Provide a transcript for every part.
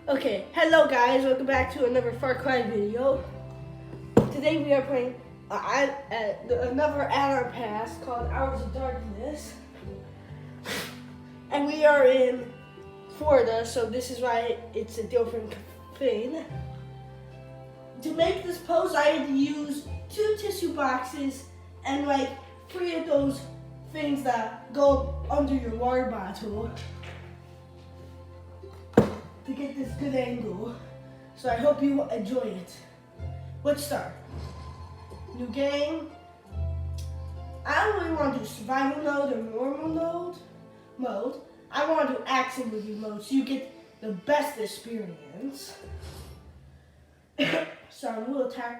Okay, hello guys, welcome back to another Far Cry video. Today we are playing another add-on pass called Hours of Darkness. And we are in Florida, so this is why it's a different thing. To make this pose, I had to use 2 tissue boxes and like 3 of those things that go under your water bottle to get this good angle. So I hope you enjoy it. Let's start. New game. I don't really want to do survival mode or normal mode. I want to do action movie mode so you get the best experience. So I'm a little tired.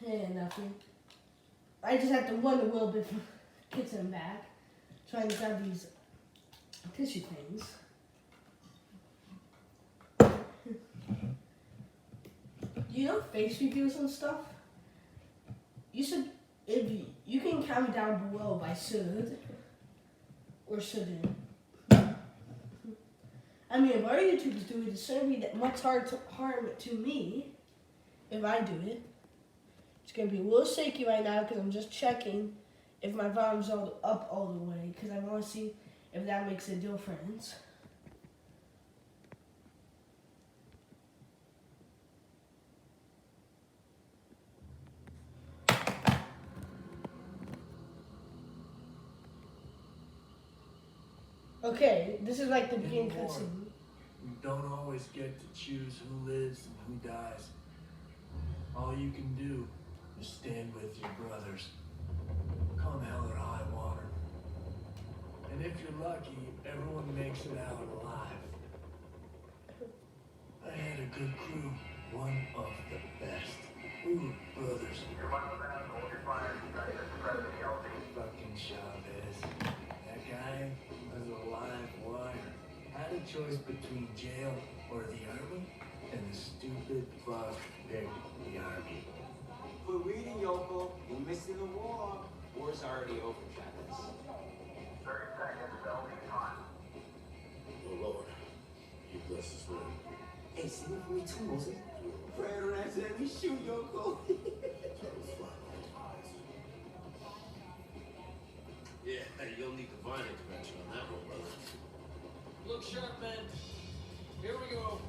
And nothing. I just have to run a little bit from the kitchen back, trying to grab these tissue things. You know face reviews and stuff? You should, if you can comment down below if I should or shouldn't. I mean, if our YouTubers do it, it's shouldn't be that much harm to me if I do it. It's gonna be a little shaky right now because I'm just checking if my volume's up all the way because I want to see if that makes a difference. Okay, this is like the beginning cutscene. You don't always get to choose who lives and who dies. All you can do is stand with your brothers, come hell or high water. And if you're lucky, everyone makes it out alive. I had a good crew, one of the best. We were brothers. Fucking Chavez. That guy was a live wire. Had a choice between jail or the army, and the stupid fuck picked the army. Quit reading, Yoko. We're missing the war. War's already over, Chavez. 30 seconds, building time. Oh Lord, you bless his name. Hey, sing it for me too, Moses. Pray on that let me shoot, Yoko. Yeah, hey, you'll need divine intervention on that one, brother. Look sharp, men. Here we go.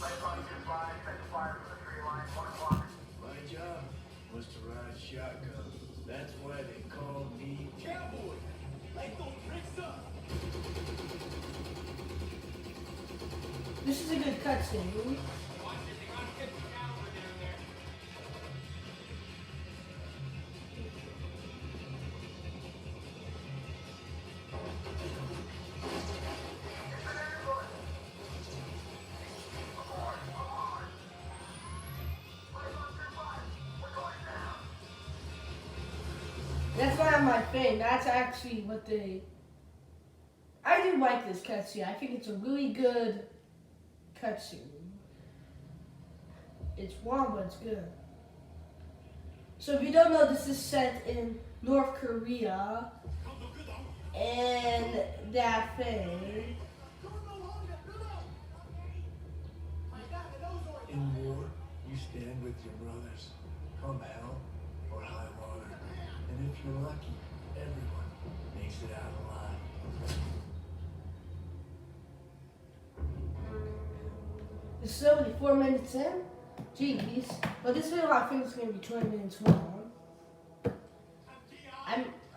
Left on your slide, take fire from the tree line, 1 o'clock. My job was to ride shotgun. That's why they called me Cowboy. Light those bricks up. This is a good cutscene. Watch it, they got 50 caliber down there. That's not my thing. That's actually what they. I do like this cutscene. I think it's a really good cutscene. It's long, but it's good. So if you don't know, this is set in North Korea, and that thing. In war, you stand with your brothers, come hell or high water. And if you're lucky, everyone makes it out alive. It's 74 minutes in. Jeez. But this video I think is going to be 20 minutes long.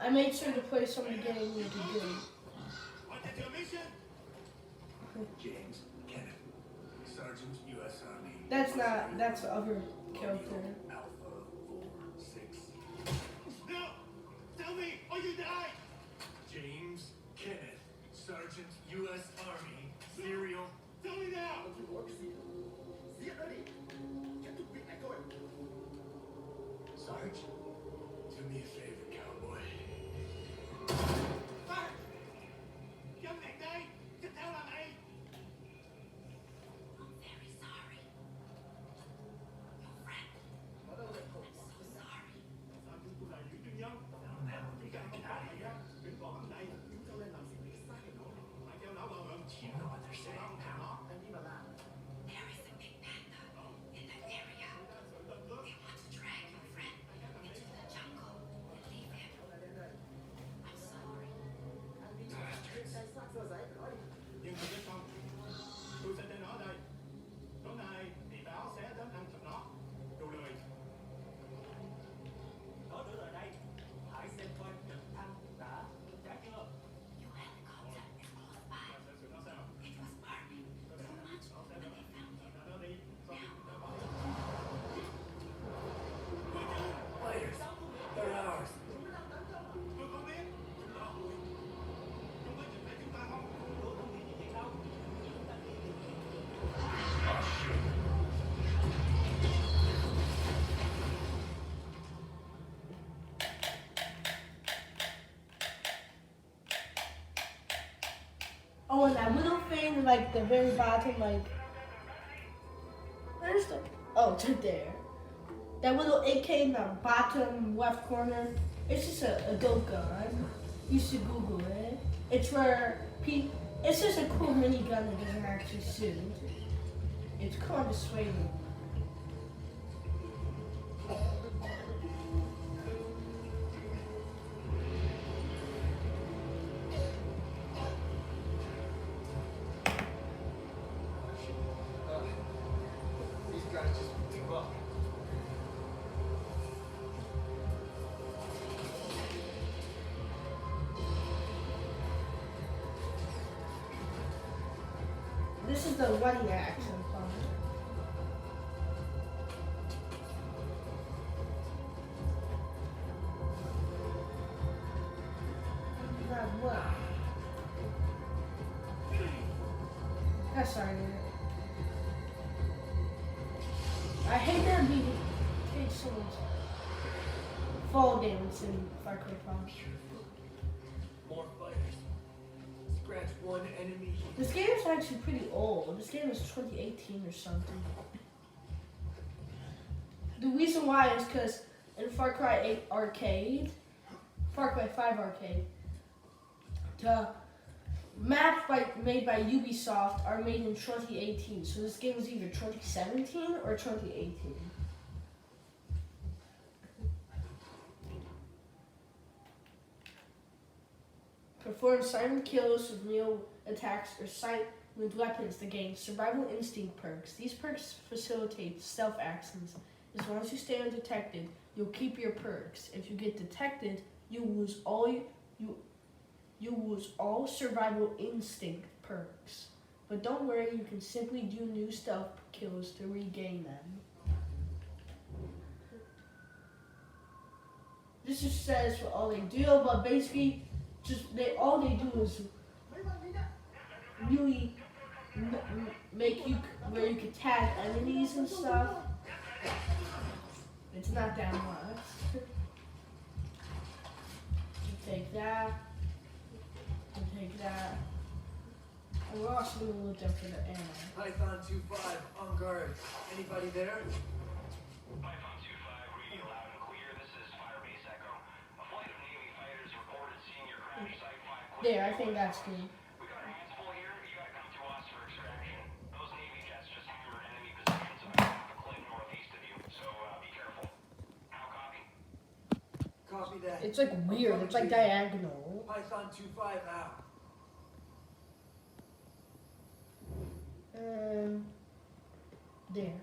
I made sure to play some beginning music good. What is your mission? James Kenneth, Sergeant U.S. Army. That's the other character. Alpha 4-6. No! Tell me, or you die! James Kenneth, Sergeant U.S. Army, serial. Tell me now! Sarge, do me a favor, cowboy. Fire! Young McKnight, get down on me! I'm very sorry. Your friend. I'm so sorry. Now we gotta get out of here. screen, like the very bottom, like where's the? Oh, it's right there. That little AK in the bottom left corner. It's just a goat gun. You should Google it. It's for It's just a cool minigun that doesn't actually shoot. It's called a Sway. These guys just give up. This is the running action part. Not what? That's sorry. I hate that we take so much fall damage in Far Cry 5. More fighters. Scratch one enemy. This game is actually pretty old. This game is 2018 or something. The reason why is because in Far Cry 8 Arcade, Far Cry 5 Arcade, the maps made by Ubisoft are made in 2018. So this game is either 2017 or 2018. Perform silent kills with melee attacks or sight with weapons to gain survival instinct perks. These perks facilitate stealth actions. As long as you stay undetected, you'll keep your perks. If you get detected, you lose all survival instinct perks. But don't worry, you can simply do new stealth kills to regain them. This just says what all they do, but basically all they do is really make you where you can tag enemies and stuff. It's not that much. You take that. You take that. And we're also gonna look up for the ammo. Python 2-5 on guard. Anybody there? Python 2-5, reading loud and clear. This is Firebase Echo. A flight of Navy fighters reported seeing your crash site 5 There, I think that's good. We got our hands full here. You gotta come to us for extraction. Those Navy jets just hammered enemy positions about half a clip northeast of you, so be careful. How copy? Copy that. It's like weird. It's like diagonal. Python 2-5 out. There.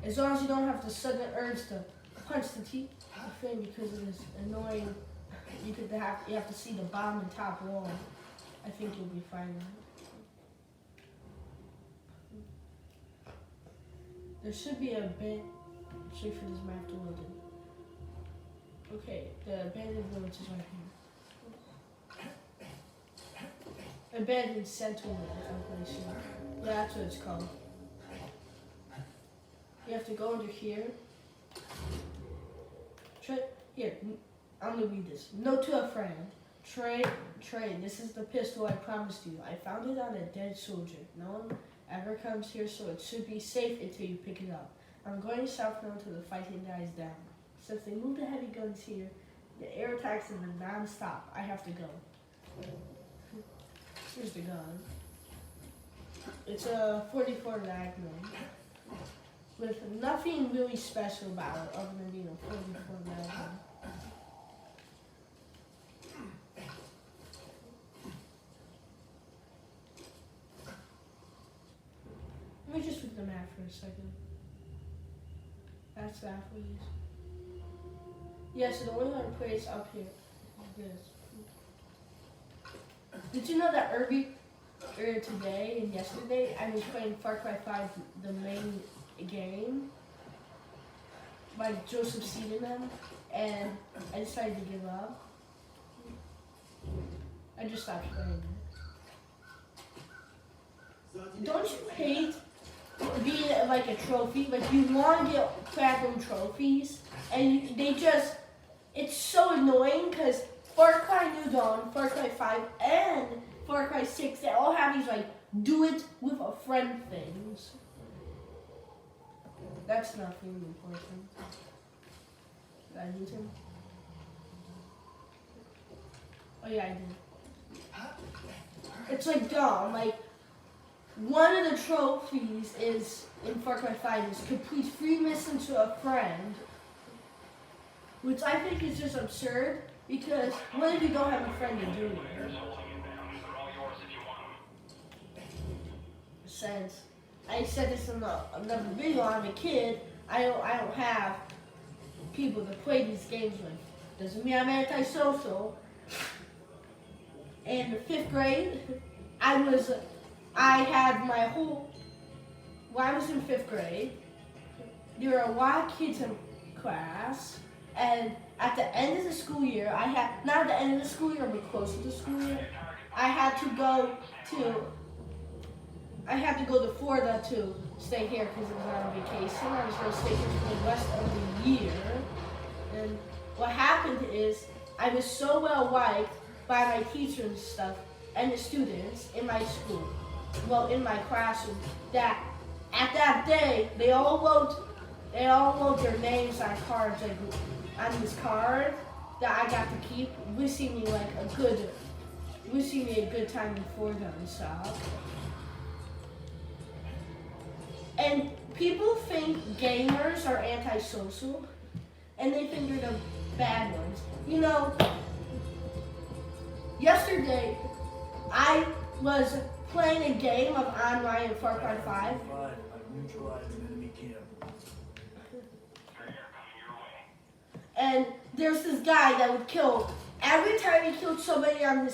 As long as you don't have the sudden urge to punch the thing because it is annoying. You have to see the bottom and top wall. I think you'll be fine. There should be a bit. Wait for this map to load in. Okay, the abandoned village is right here. Abandoned settlement, I'm pretty sure. Yeah, that's what it's called. You have to go under here. Here, I'm gonna read this. Note to a friend. Trade, this is the pistol I promised you. I found it on a dead soldier. No one ever comes here, so it should be safe until you pick it up. I'm going south now until the fighting dies down. Since they moved the heavy guns here, the air attacks have been non-stop. I have to go. Here's the gun. It's a 44 Magnum with nothing really special about it other than being a 44 Magnum. Let me just look at the map for a second. That's that, please. Yeah, so the only other place up here is this. Did you know that earlier today and yesterday I was playing Far Cry 5, the main game, by Joseph Seedman, and I decided to give up. I just stopped playing it. Don't you hate being like a trophy? Like you want to get platinum trophies, and it's so annoying because Far Cry New Dawn, Far Cry 5, and Far Cry 6, they all have these like do it with a friend things. That's nothing important. Did I lose him? Oh yeah, I did. It's like dumb. Like one of the trophies is in Far Cry 5 is complete free mission to a friend, which I think is just absurd because what if you don't have a friend to do it? Players holding it down. They're all yours if you want them. Sense. I said this in another video. I'm a kid. I don't have people to play these games with. Doesn't mean I'm antisocial. In the 5th grade, I had my whole. When I was in 5th grade, there were a lot of kids in class, and at the end of the school year, I had not at the end of the school year, but close to the school year, I had to go to Florida to stay here because I was on vacation. I was going to stay here for the rest of the year. And what happened is I was so well liked by my teachers and stuff and the students in my school, well, in my classroom, that at that day they all wrote their names on cards, like on this card that I got to keep, wishing me a good time in Florida and stuff. And people think gamers are antisocial, and they think they're the bad ones. You know, yesterday I was playing a game of online in Far Cry 5. I've neutralized an enemy camp. And there's this guy that would kill. Every time he killed somebody on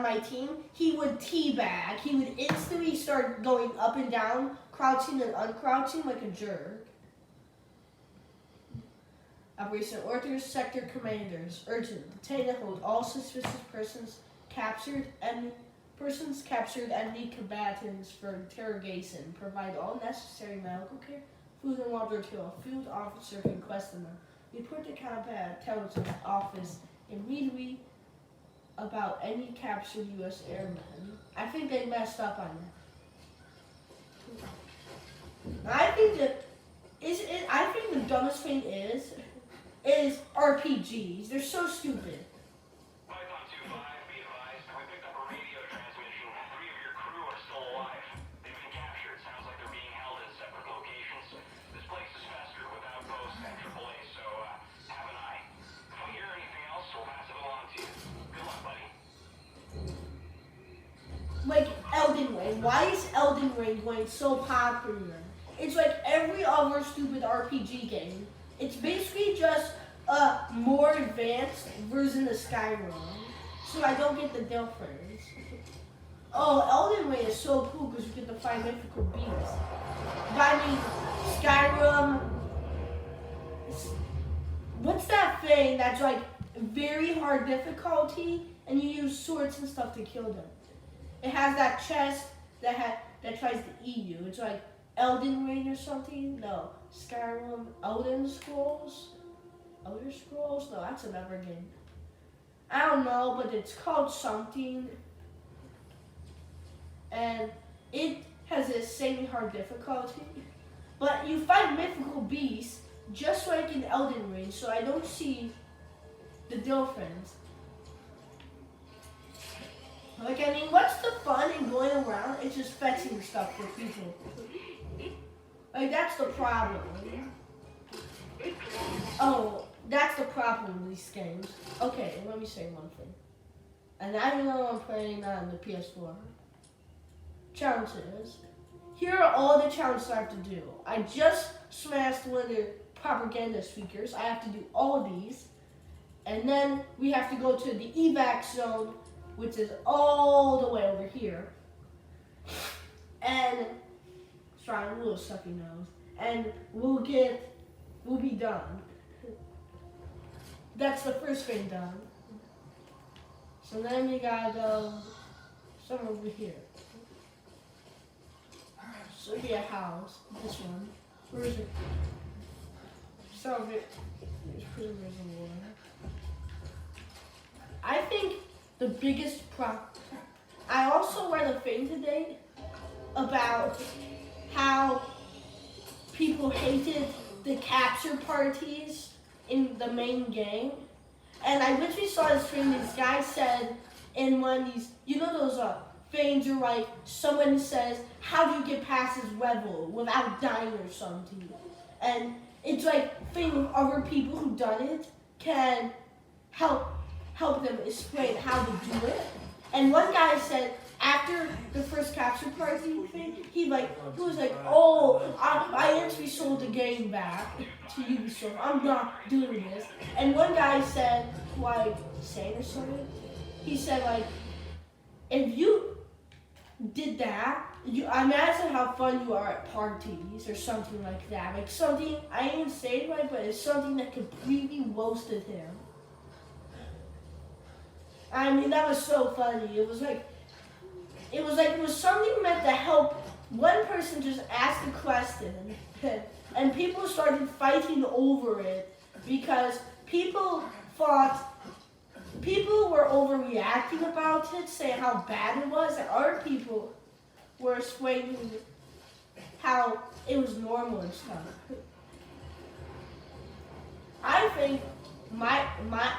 my team, he would teabag. He would instantly start going up and down, crouching and uncrouching like a jerk. Operation orders, sector commanders, urgent, detain and hold all suspicious persons captured, enemy combatants for interrogation. Provide all necessary medical care, food and water to a field officer can question them. Report to combat intelligence office immediately about any captured U.S. airmen. I think they messed up on that. I think the dumbest thing is RPGs. They're so stupid. Python 2-5, be advised. We picked up a radio transmission. 3 of your crew are still alive. They've been captured. Sounds like they're being held in separate locations. This place is festered with outposts and AAA, so have an eye. If we hear anything else, we'll pass it along to you. Good luck, buddy. Like Elden Ring. Why is Elden Ring going so popular? It's like every other stupid RPG game. It's basically just a more advanced version of Skyrim. So I don't get the difference. Oh, Elden Ring is so cool because you get to find mythical beasts. But I mean, Skyrim. What's that thing that's like very hard difficulty and you use swords and stuff to kill them? It has that chest that tries to eat you. It's like Elden Ring or something? No. Skyrim, Elder Scrolls? Elder Scrolls? No, that's another game. I don't know, but it's called something. And it has a semi-hard difficulty. But you find mythical beasts just like in Elden Ring, so I don't see the difference. Like, I mean, what's the fun in going around? It's just fetching stuff for people. Like, that's the problem. Oh, that's the problem with these games. Okay, let me say one thing. And I know I'm playing on the PS4. Challenges. Here are all the challenges I have to do. I just smashed one of the propaganda speakers. I have to do all of these. And then we have to go to the evac zone, which is all the way over here. And sorry, I'm a little sucky nose. And we'll be done. That's the first thing done. So then you gotta go somewhere over here. So it'll be a house. This one. Where is it? Some of it is prisoners of war. I think the biggest I also read a thing today about how people hated the capture parties in the main game. And I literally saw this thing, this guy said in one of these, you know those things where like someone says, how do you get past this level without dying or something? And it's like thing with other people who done it can help them explain how to do it. And one guy said after the first capture party thing, he was like, oh, I actually sold the game back to Ubisoft. I'm not doing this. And one guy said, like, saying or something, he said like, if you did that, you imagine how fun you are at parties or something like that. Like something, I ain't saying right, but it's something that completely roasted him. I mean, that was so funny. It was something meant to help one person just ask a question, and people started fighting over it because people were overreacting about it, saying how bad it was, and other people were explaining how it was normal and stuff. I think I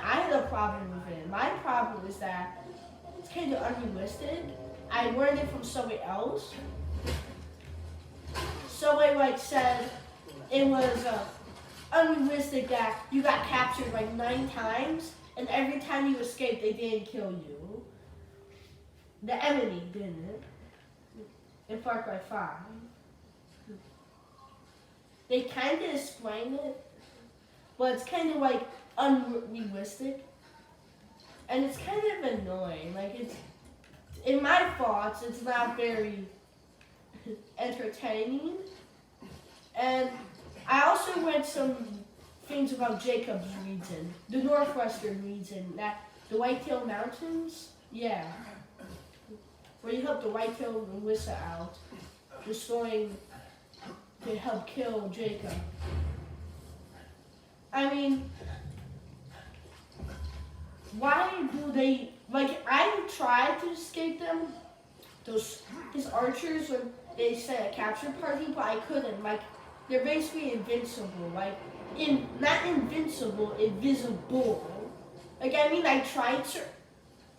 had a problem with it. My problem is that it's kind of unrealistic. I learned it from somebody else. Somebody like said it was unrealistic that you got captured like 9 times, and every time you escaped, they didn't kill you. The enemy didn't. In Far Cry 5. They kind of explain it, but it's kind of like unrealistic. And it's kind of annoying. Like, it's, in my thoughts, it's not very entertaining. And I also read some things about Jacob's region, the northwestern region, that the Whitetail Mountains, yeah, where you help the Whitetail Melissa out, destroying to help kill Jacob. I mean, why do they, like, I tried to escape them, his archers, when they said a capture party, but I couldn't. Like, they're basically invincible. Like, not invincible, invisible. Like, I mean, I tried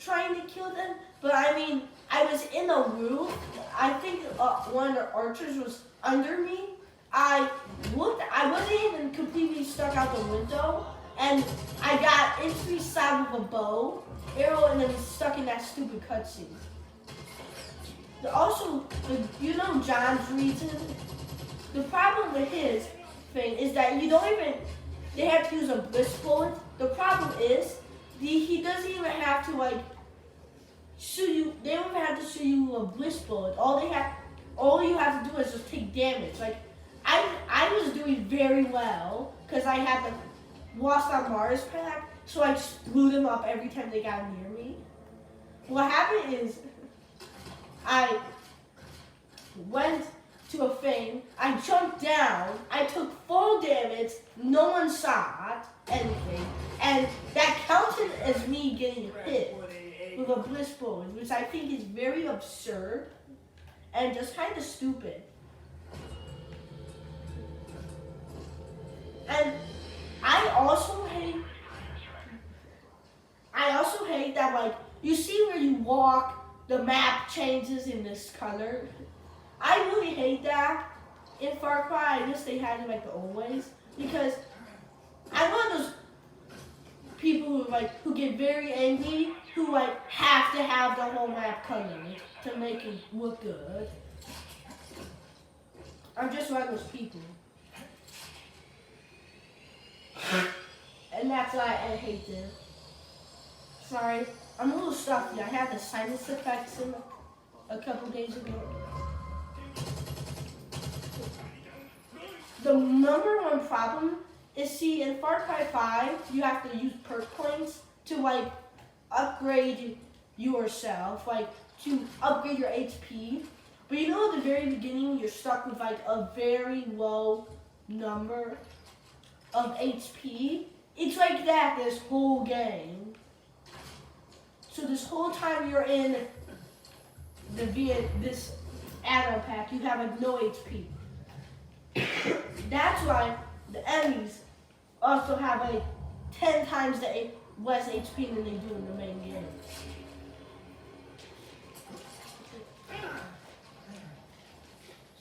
trying to kill them, but I mean, I was in a roof. I think one of the archers was under me. I wasn't even completely stuck out the window, and I got instantly stabbed with a bow arrow and then stuck in that stupid cutscene. Also, you know John's region? The problem with his thing is that they have to use a bliss bullet. The problem is, he doesn't even have to like shoot you, they don't even have to shoot you a bliss bullet. All you have to do is just take damage. Like, I was doing very well, because I had the Lost on Mars pack, so I just blew them up every time they got near me. What happened is, I went to a thing, I jumped down, I took full damage, no one saw anything, and that counted as me getting hit with a bliss bullet, which I think is very absurd and just kind of stupid. And I also hate that, like, you see where you walk, the map changes in this color. I really hate that in Far Cry. I wish they had it like the old ways, because I'm one of those people who get very angry, who like have to have the whole map colored to make it look good. I'm just one of those people. And that's why I hate it. Sorry, I'm a little stuffy. I had the sinus effects in a couple days ago. The number one problem is, see, in Far Cry 5, you have to use perk points to like upgrade yourself, like to upgrade your HP. But you know, at the very beginning, you're stuck with like a very low number of HP. It's like that this whole game. So this whole time you're in this add-on pack, you have like no HP. That's why the enemies also have like 10 times less HP than they do in the main game.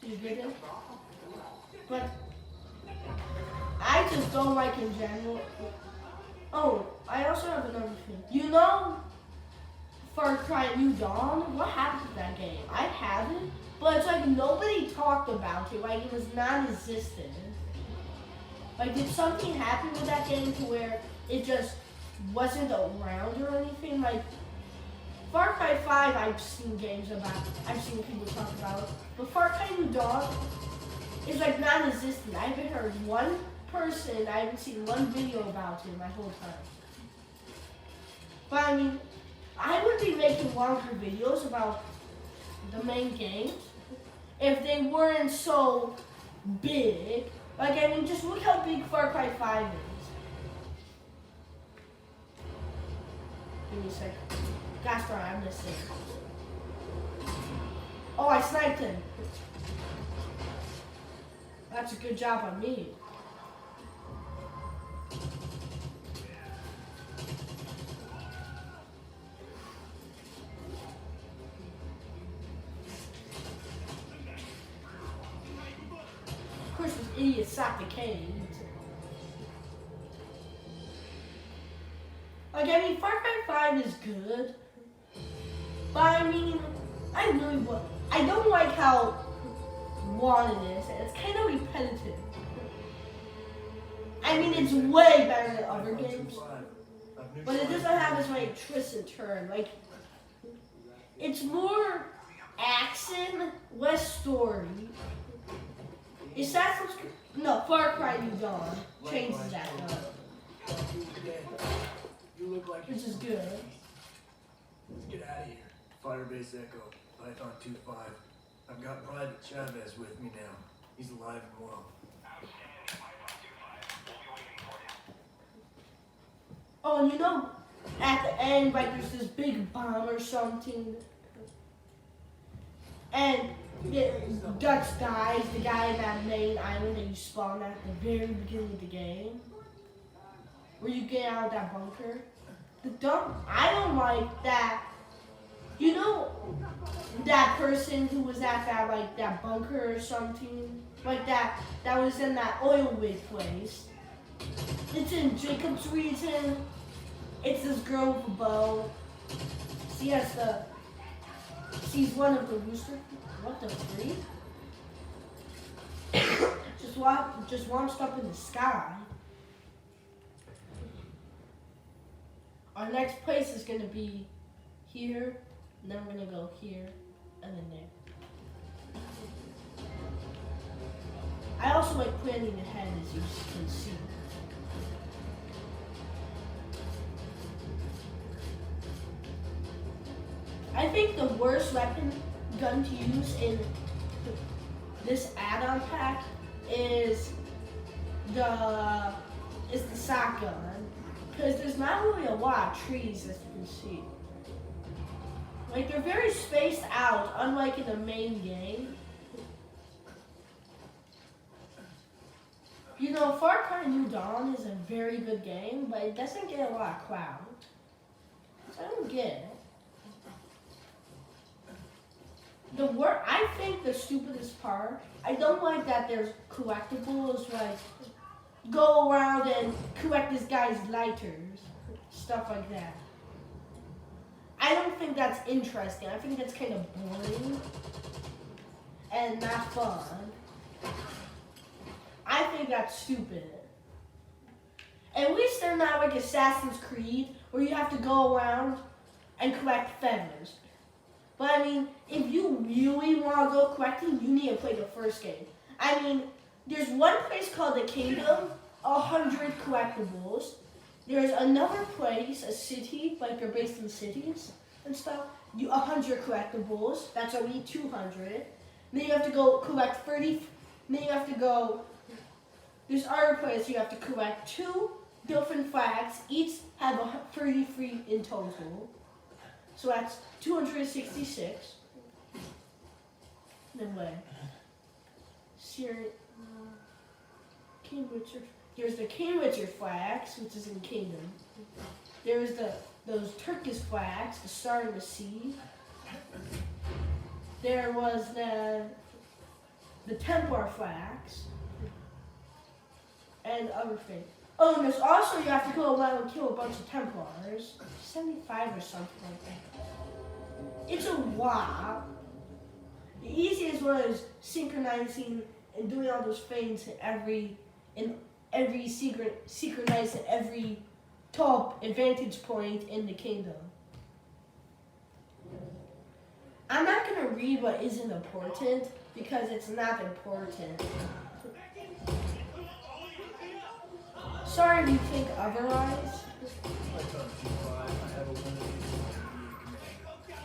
So you get it? But I just don't like in general. Oh, I also have another thing. You know Far Cry New Dawn? What happened to that game? I have it, but it's like nobody talked about it. Like it was non-existent. Like did something happen with that game to where it just wasn't around or anything? Like Far Cry 5 I've seen people talk about it. But Far Cry New Dawn is like non-existent. I haven't heard one person, I haven't seen one video about it my whole time. But I mean, I would be making longer videos about the main games if they weren't so big. Like, I mean, just look how big Far Cry 5 is. Give me a second. Gosh darn, I missed it. Oh, I sniped him. That's a good job on me. Of course, this idiot shot the cage. Like, I mean, Far Cry 5 is good. But I mean, I don't like how long it is. It's kind of repetitive. I mean, it's way better than other games. But it doesn't have as many twists and turns. Like, it's more action, less story. Far Cry New Dawn changes that though. You look like Which is good. Let's get out of here. Firebase Echo, Python 2.5. I've got Private Chavez with me now. He's alive and well. Outstanding, Python 2-5. We'll be waiting for you. Oh, and you know, at the end, like there's this big bomb or something. And Dutch dies, the guy in that main island that you spawn at the very beginning of the game. Where you get out of that bunker. I don't like that. You know that person who was at that bunker or something? Like that was in that oil rig place. It's in Jacob's region. It's this girl with a bow. She's one of the rooster. What the freak? just launched up in the sky. Our next place is gonna be here, and then we're gonna go here, and then there. I also like planning ahead, as you can see. I think the worst gun to use in this add-on pack is the shotgun. Because there's not really a lot of trees, as you can see. Like, they're very spaced out, unlike in the main game. You know, Far Cry New Dawn is a very good game, but it doesn't get a lot of clout. So I don't get it. I think the stupidest part, I don't like that there's collectibles, like, go around and collect this guy's lighters, stuff like that. I don't think that's interesting. I think that's kind of boring and not fun. I think that's stupid. At least they're not like Assassin's Creed, where you have to go around and collect feathers. But I mean, if you really want to go collecting, you need to play the first game. I mean, there's one place called the Kingdom, 100 collectibles. There's another place, a city, like they're based in cities and stuff. 100 collectibles. That's only 200. Then you have to go collect 30. Then you have to go. There's other places you have to collect 2 different flags. Each have 33 in total. So that's 266. No way. Syria. King Richard. There's the King Richard flags, which is in Kingdom. There's those Turkish flags, the Star and the Sea. There was the Templar flags and other things. Oh, and there's also you have to go around and kill a bunch of Templars. 75 or something like that. It's a lot. The easiest one is synchronizing and doing all those things in every synchronize at every top advantage point in the kingdom. I'm not gonna read what isn't important because it's not important. Sorry if you think otherwise. Python 2.5, I have a limited command.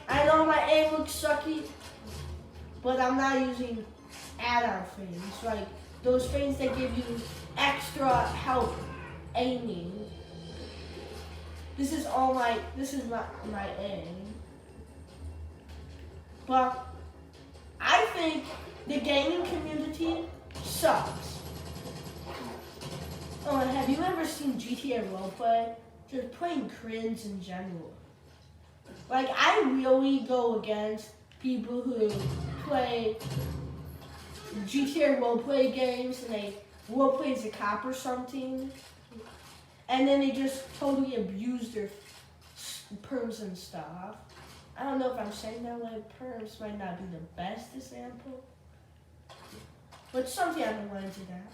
I know my aim looks sucky, but I'm not using add-on things like those things that give you extra help aiming. This is not my aim. But I think the gaming community sucks. Oh, and have you ever seen GTA roleplay? Just playing cringe in general. Like, I really go against people who play GTA roleplay games and they roleplay as a cop or something, and then they just totally abuse their perms and stuff. I don't know if I'm saying that way. Perms might not be the best example, but something I've been wanting to that.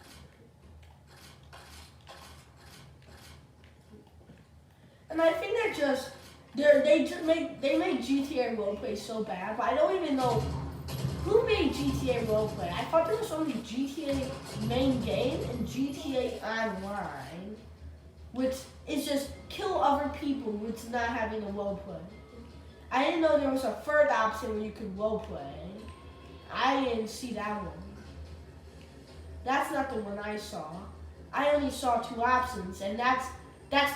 And I think they're just they make GTA roleplay so bad, but I don't even know who made GTA roleplay. I thought there was only GTA main game and GTA Online, which is just kill other people with not having a roleplay. I didn't know there was a third option where you could roleplay. I didn't see that one. That's not the one I saw. I only saw two options, and that's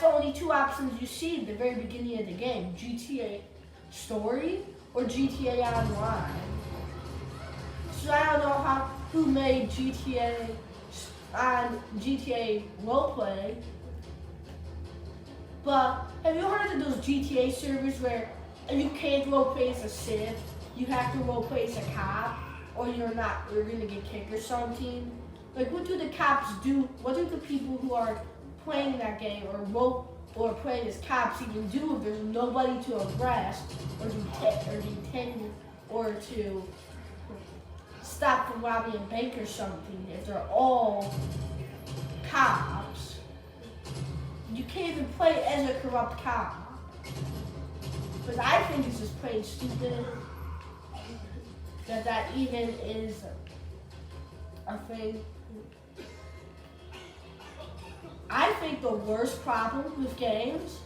the only two options you see at the very beginning of the game: GTA Story or GTA Online. So I don't know who made GTA roleplay. But have you heard of those GTA servers where you can't roleplay as a Civ? You have to roleplay as a cop, or you're gonna get kicked or something. Like, what do the cops do? What do the people who are playing that game or playing as cops even do if there's nobody to arrest or detain or to stop from robbing a bank or something? If they're all cops, you can't even play as a corrupt cop. But I think it's just plain stupid that even is a thing. I think the worst problem with games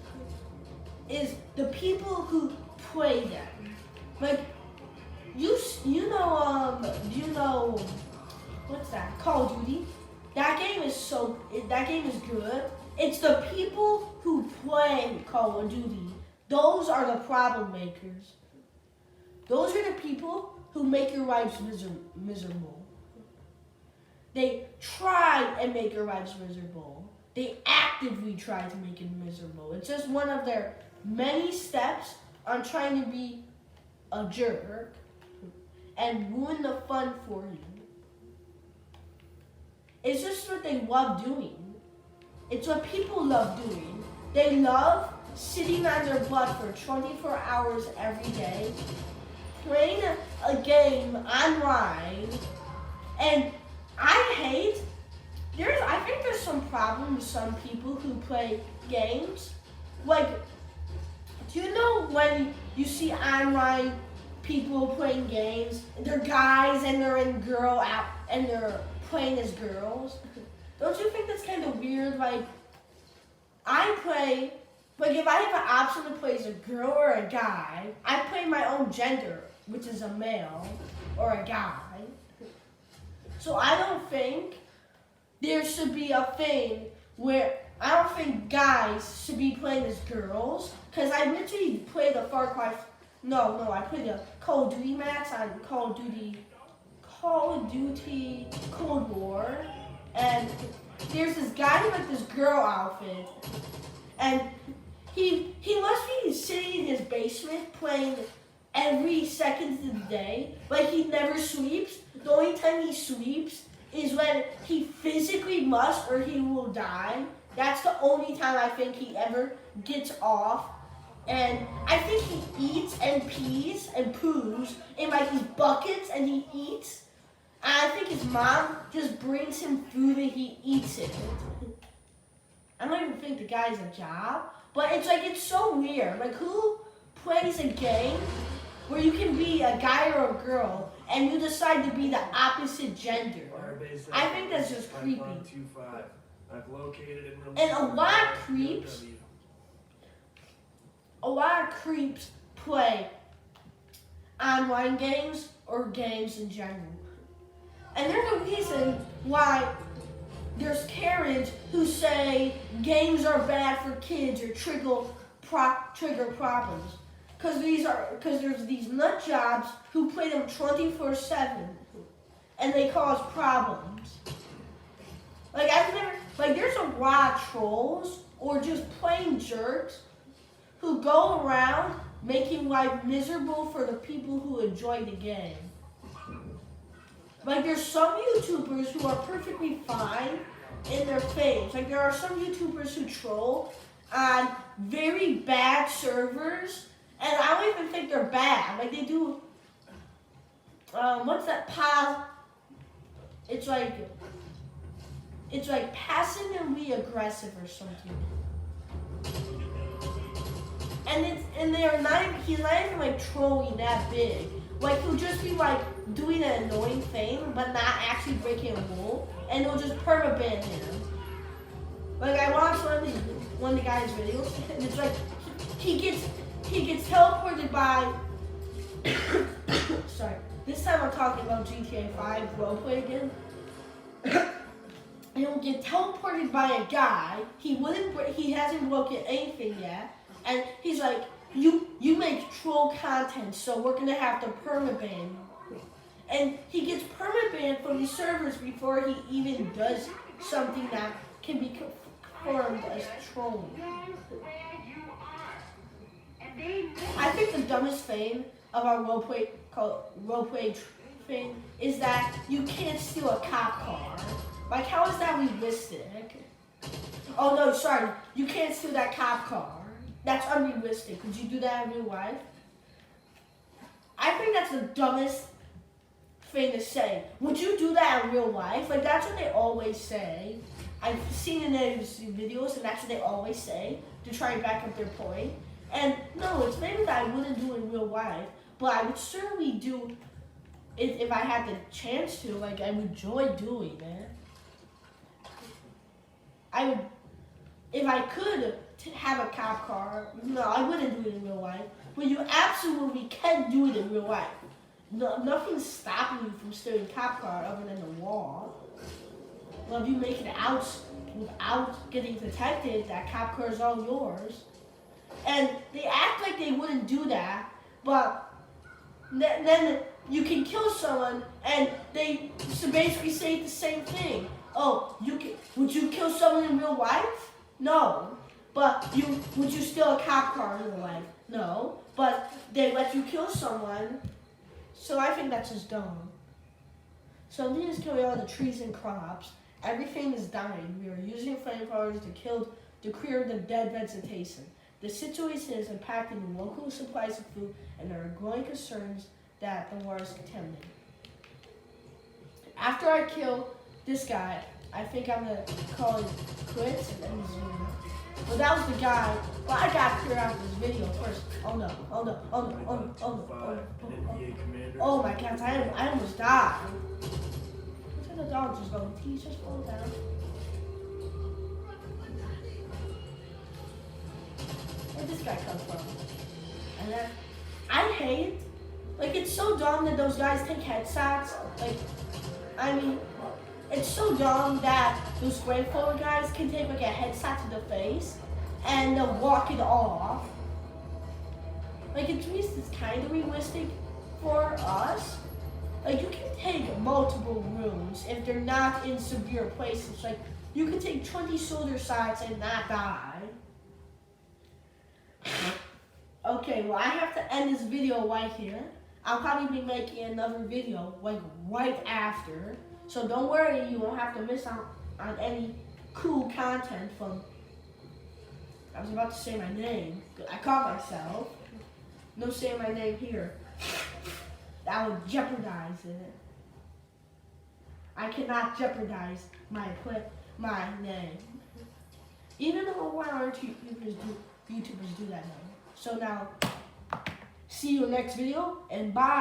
is the people who play them. Like, you know, what's that? Call of Duty. That game is good. It's the people who play Call of Duty. Those are the problem makers. Those are the people who make your lives miserable. They try and make your lives miserable. They actively try to make it miserable. It's just one of their many steps on trying to be a jerk and ruin the fun for you. It's just what they love doing. It's what people love doing. They love sitting on their butt for 24 hours every day, playing a game online, and I think there's some problem with some people who play games. Like, do you know when you see online people playing games, they're guys and they're in girl app and they're playing as girls? Don't you think that's kind of weird? Like, if I have an option to play as a girl or a guy, I play my own gender, which is a male or a guy. So I don't think there should be a thing where I don't think guys should be playing as girls, because I literally played the I played the Call of Duty match on Call of Duty Call of Duty Cold War, and there's this guy with like this girl outfit, and he must be sitting in his basement playing every second of the day. Like he never sleeps. The only time he sleeps is when he physically must or he will die. That's the only time I think he ever gets off. And I think he eats and pees and poos in like these buckets and he eats. And I think his mom just brings him food and he eats it. I don't even think the guy has a job. But it's like, it's so weird. Like who plays a game where you can be a guy or a girl and you decide to be the opposite gender? Firebase I think that's just creepy. 5525. I've located and released And a lot of the creeps- POW. A lot of creeps play online games or games in general. And there's a reason why there's Karens who say games are bad for kids or trigger problems. Because there's these nut jobs who play them 24/7 and they cause problems. Like there's a lot of trolls or just plain jerks who go around making life miserable for the people who enjoy the game. Like there's some YouTubers who are perfectly fine in their faves. Like there are some YouTubers who troll on very bad servers, and I don't even think they're bad. Like they do, what's that It's like passively aggressive or something. And he's not even like trolling that big. Like he'll just be like doing an annoying thing, but not actually breaking a rule, and they'll just permaban him. Like I watched one of the guy's videos, and it's like he gets teleported by. Sorry, this time I'm talking about GTA 5 roleplay again. And he'll get teleported by a guy. He hasn't broken anything yet. And he's like, you make troll content, so we're gonna have to permaban you. And he gets permabanned from these servers before he even does something that can be confirmed as trolling. I think the dumbest thing of our roleplay thing is that you can't steal a cop car. Like, how is that realistic? Oh no, sorry, you can't steal that cop car. That's unrealistic. Could you do that in real life? I think that's the dumbest thing to say. Would you do that in real life? Like, that's what they always say. I've seen in those videos, and that's what they always say to try and back up their point. And no, it's maybe that I wouldn't do in real life, but I would certainly do it if I had the chance to. Like, I would enjoy doing it. I would, if I could have a cop car, no, I wouldn't do it in real life. But you absolutely can do it in real life. No, nothing's stopping you from stealing a cop car other than the law. Well, if you make it out without getting detected, that cop car is all yours. And they act like they wouldn't do that, but then you can kill someone and they basically say the same thing. Oh, would you kill someone in real life? No. But would you steal a cop car in real life? No. But they let you kill someone. So I think that's just dumb. So we just kill all the trees and crops. Everything is dying. We are using flamethrowers to clear the dead vegetation. The situation is impacting the local supplies of food, and there are growing concerns that the water is contaminated. After I kill this guy, I think I'm gonna call it quits and end Zoom. Well, that was the guy. Well, I gotta clear out this video first. Oh no, oh no, oh no, oh no, oh no, oh no. Oh my God, I almost died. Look at the dog just going, please just fall down. Where'd this guy come from? And then, I hate, like, it's so dumb that those guys take headshots. Like, I mean, it's so dumb that those flamethrower guys can take like a headshot to the face and they'll walk it off. Like, at least it's kind of realistic for us. Like, you can take multiple rooms if they're not in severe places. Like, you can take 20 shoulder shots and not die. Okay, well, I have to end this video right here. I'll probably be making another video, like, right after. So don't worry, you won't have to miss out on any cool content from... I was about to say my name. I caught myself. No saying my name here. That would jeopardize it. I cannot jeopardize my name. Even though why aren't YouTubers do that now? So now, see you next video, and bye.